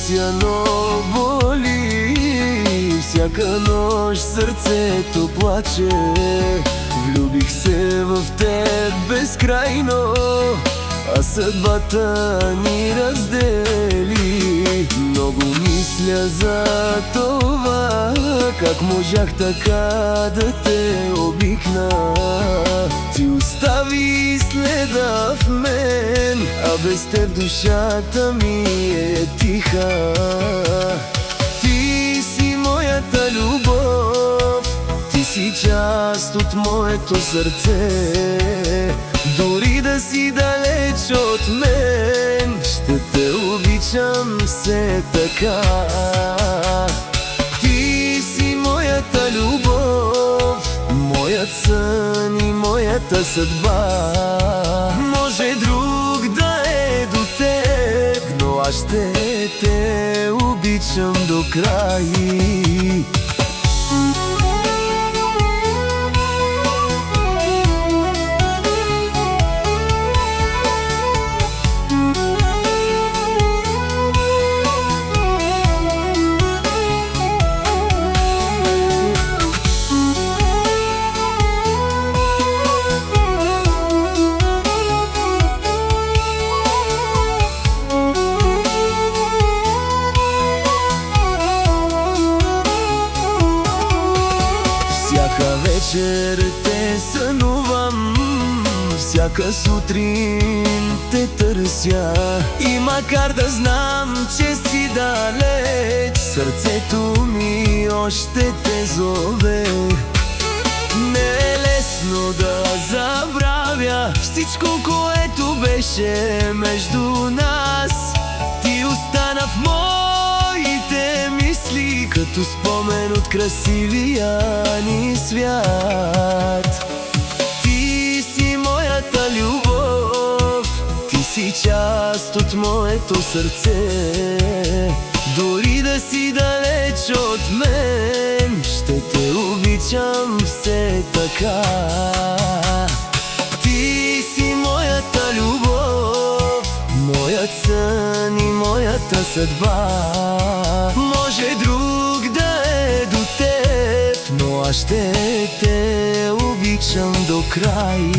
емоция, но боли. Всяка нощ сърцето плаче. Влюбих се в теб безкрайно, а съдбата ни раздели. Много мисля за това, как можах така да те обикна. Ти остави следа в мен, а без теб душата ми е тиха. Ти си моята любов, ти си част от моето сърце. Дори да си далеч от мен, ще те обичам все така. Ти си моята любов, моят сън и моята съдба. Може друг да е до теб, но аз ще те обичам до край. Всяка вечер те сънувам, всяка сутрин те търся. И макар да знам, че си далеч, сърцето ми още те зове. Не е лесно да забравя всичко, което беше между нас. Ти остана в моите мисли, като спомен от красивия ни свят. Ти си моята любов, ти си част от моето сърце. Дори да си далеч от мен, ще те обичам все така. Ти си моята любов, моят сън и моята съдба. Може друг да е до теб, но аз ще те обичам до край.